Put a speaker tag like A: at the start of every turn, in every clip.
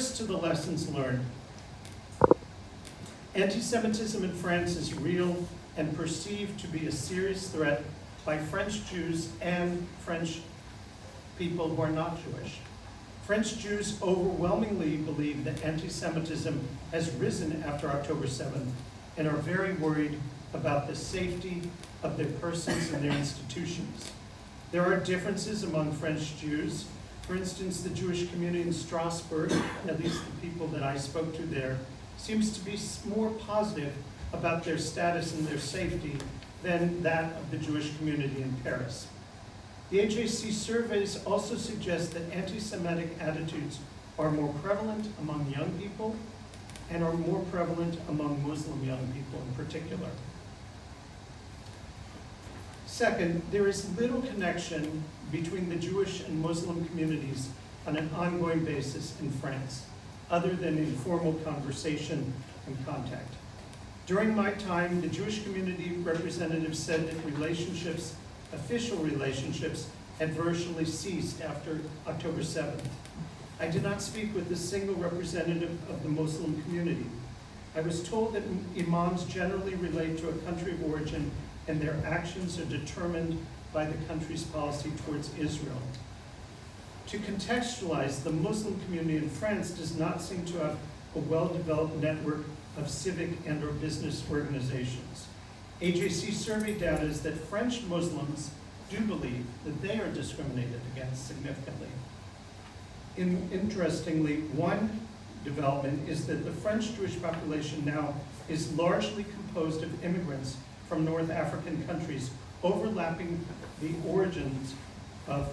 A: First, to the lessons learned. Anti-Semitism in France is real and perceived to be a serious threat by French Jews and French people who are not Jewish. French Jews overwhelmingly believe that anti-Semitism has risen after October 7th and are very worried about the safety of their persons and their institutions. There are differences among French Jews. For instance, the Jewish community in Strasbourg, at least the people that I spoke to there, seems to be more positive about their status and their safety than that of the Jewish community in Paris. The AJC surveys also suggest that anti-Semitic attitudes are more prevalent among young people and are more prevalent among Muslim young people in particular. Second, there is little connection between the Jewish and Muslim communities on an ongoing basis in France, other than informal conversation and contact. During my time, the Jewish community representatives said that relationships, official relationships, had virtually ceased after October 7th. I did not speak with a single representative of the Muslim community. I was told that imams generally relate to a country of origin and their actions are determined by the country's policy towards Israel. To contextualize, the Muslim community in France does not seem to have a well-developed network of civic and or business organizations. AJC survey data is that French Muslims do believe that they are discriminated against significantly. Interestingly, one development is that the French Jewish population now is largely composed of immigrants from North African countries, overlapping the origins of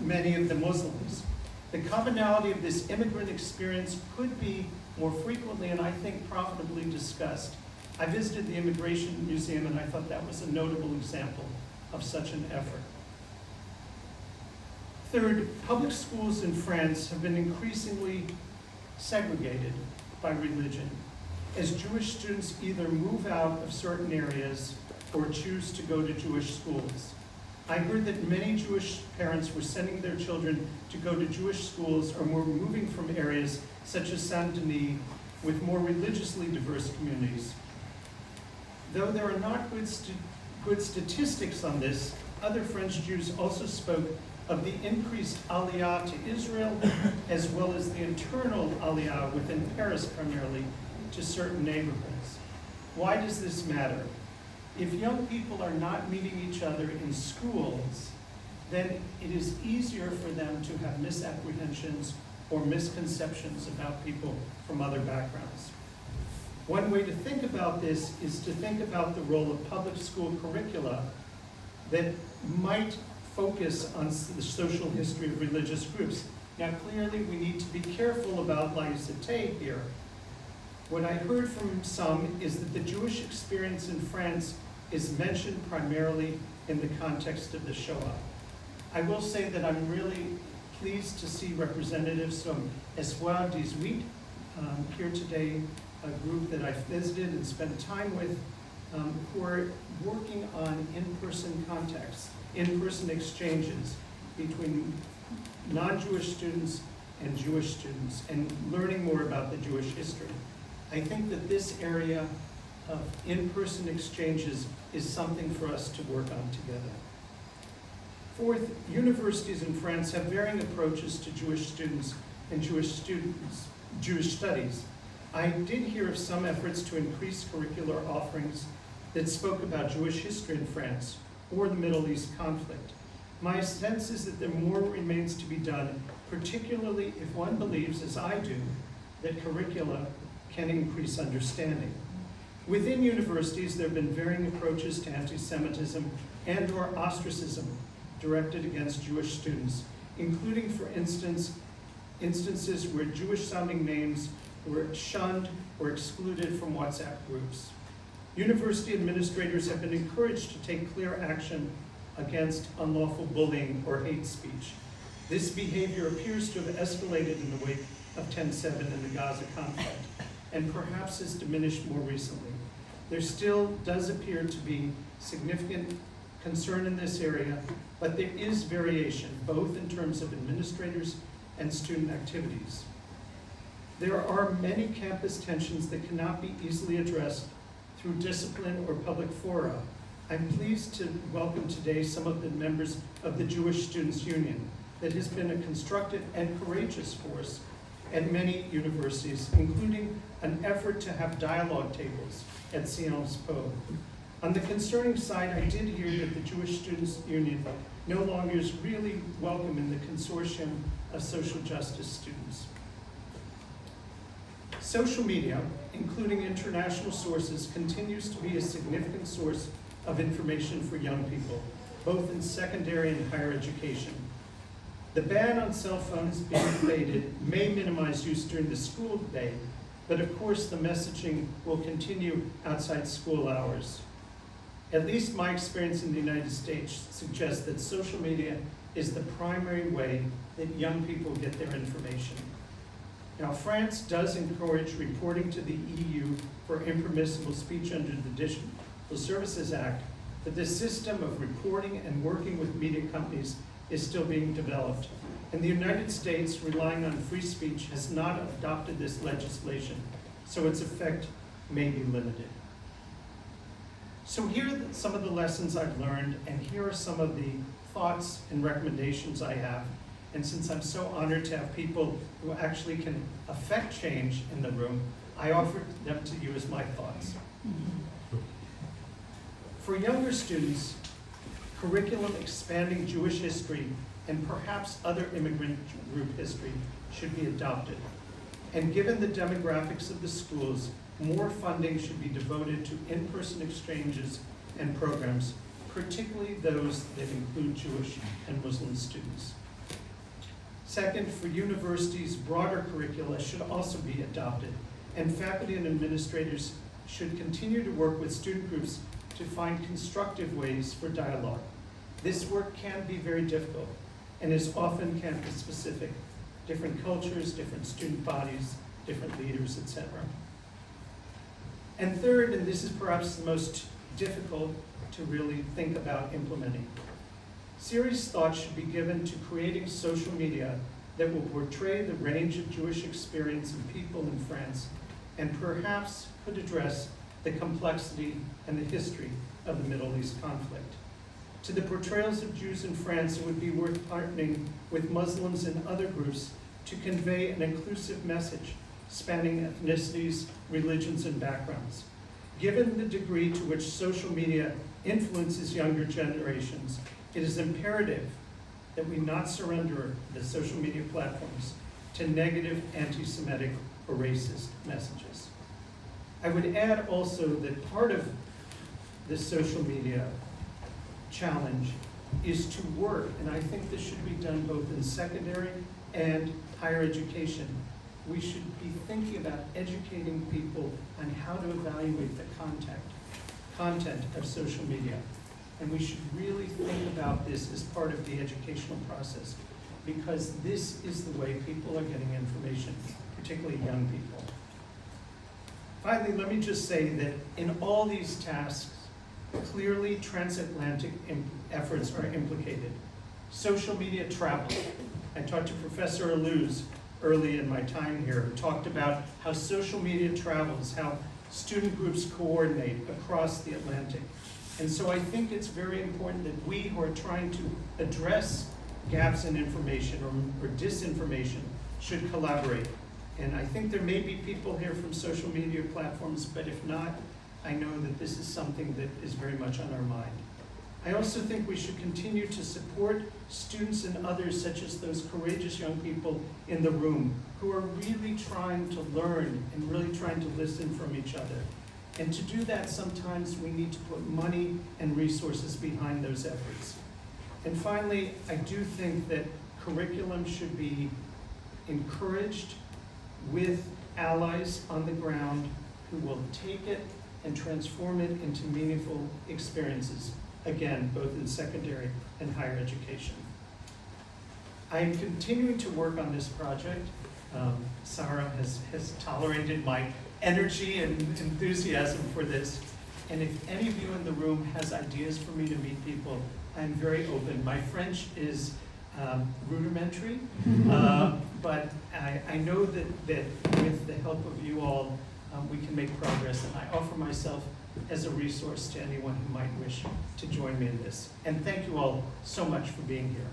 A: many of the Muslims. The commonality of this immigrant experience could be more frequently and I think profitably discussed. I visited the Immigration Museum and I thought that was a notable example of such an effort. Third, public schools in France have been increasingly segregated by religion, as Jewish students either move out of certain areas or choose to go to Jewish schools. I heard that many Jewish parents were sending their children to go to Jewish schools or were moving from areas such as Saint-Denis with more religiously diverse communities. Though there are not good statistics on this, other French Jews also spoke of the increased aliyah to Israel, as well as the internal aliyah within Paris primarily, to certain neighborhoods. Why does this matter? If young people are not meeting each other in schools, then it is easier for them to have misapprehensions or misconceptions about people from other backgrounds. One way to think about this is to think about the role of public school curricula that might focus on the social history of religious groups. Now, clearly, we need to be careful about laïcité here. What I heard from some is that the Jewish experience in France is mentioned primarily in the context of the Shoah. I will say that I'm really pleased to see representatives from Espoir 18 here today, a group that I visited and spent time with, who are working on in-person contacts, in-person exchanges between non-Jewish students and Jewish students, and learning more about the Jewish history. I think that this area of in-person exchanges is something for us to work on together. Fourth, universities in France have varying approaches to Jewish students and Jewish studies. I did hear of some efforts to increase curricular offerings that spoke about Jewish history in France or the Middle East conflict. My sense is that there more remains to be done, particularly if one believes, as I do, that curricula can increase understanding. Within universities, there have been varying approaches to anti-Semitism and or ostracism directed against Jewish students, including, for instance, instances where Jewish-sounding names were shunned or excluded from WhatsApp groups. University administrators have been encouraged to take clear action against unlawful bullying or hate speech. This behavior appears to have escalated in the wake of 10/7 and the Gaza conflict, and perhaps has diminished more recently. There still does appear to be significant concern in this area, but there is variation, both in terms of administrators and student activities. There are many campus tensions that cannot be easily addressed through discipline or public fora. I'm pleased to welcome today some of the members of the Jewish Students' Union that has been a constructive and courageous force at many universities, including an effort to have dialogue tables at Sciences Po. On the concerning side, I did hear that the Jewish Students' Union no longer is really welcome in the consortium of social justice students. Social media, including international sources, continues to be a significant source of information for young people, both in secondary and higher education. The ban on cell phones being debated may minimize use during the school day, but of course the messaging will continue outside school hours. At least my experience in the United States suggests that social media is the primary way that young people get their information. Now, France does encourage reporting to the EU for impermissible speech under the Digital Services Act, but this system of reporting and working with media companies is still being developed. And the United States, relying on free speech, has not adopted this legislation, so its effect may be limited. So here are some of the lessons I've learned, and here are some of the thoughts and recommendations I have. And since I'm so honored to have people who actually can affect change in the room, I offer them to you as my thoughts. For younger students, curriculum expanding Jewish history and perhaps other immigrant group history should be adopted. And given the demographics of the schools, more funding should be devoted to in-person exchanges and programs, particularly those that include Jewish and Muslim students. Second, for universities, broader curricula should also be adopted, and faculty and administrators should continue to work with student groups to find constructive ways for dialogue. This work can be very difficult and is often campus-specific, different cultures, different student bodies, different leaders, etc. And third, and this is perhaps the most difficult to really think about implementing, serious thought should be given to creating social media that will portray the range of Jewish experience and people in France, and perhaps could address the complexity and the history of the Middle East conflict. To the portrayals of Jews in France, it would be worth partnering with Muslims and other groups to convey an inclusive message spanning ethnicities, religions, and backgrounds. Given the degree to which social media influences younger generations, it is imperative that we not surrender the social media platforms to negative anti-Semitic or racist messages. I would add also that part of this social media challenge is to work, and I think this should be done both in secondary and higher education. We should be thinking about educating people on how to evaluate the content of social media. And we should really think about this as part of the educational process, because this is the way people are getting information, particularly young people. Finally, let me just say that in all these tasks, clearly transatlantic efforts are implicated. Social media travel. I talked to Professor Aluz early in my time here, who talked about how social media travels, how student groups coordinate across the Atlantic. And so I think it's very important that we who are trying to address gaps in information or disinformation should collaborate. And I think there may be people here from social media platforms, but if not, I know that this is something that is very much on our mind. I also think we should continue to support students and others, such as those courageous young people in the room who are really trying to learn and really trying to listen from each other. And to do that, sometimes we need to put money and resources behind those efforts. And finally, I do think that curriculum should be encouraged with allies on the ground who will take it and transform it into meaningful experiences, again, both in secondary and higher education. I am continuing to work on this project. Sarah has tolerated my energy and enthusiasm for this. And if any of you in the room has ideas for me to meet people, I'm very open. My French is rudimentary, but I know that with the help of you all, we can make progress, and I offer myself as a resource to anyone who might wish to join me in this. And thank you all so much for being here.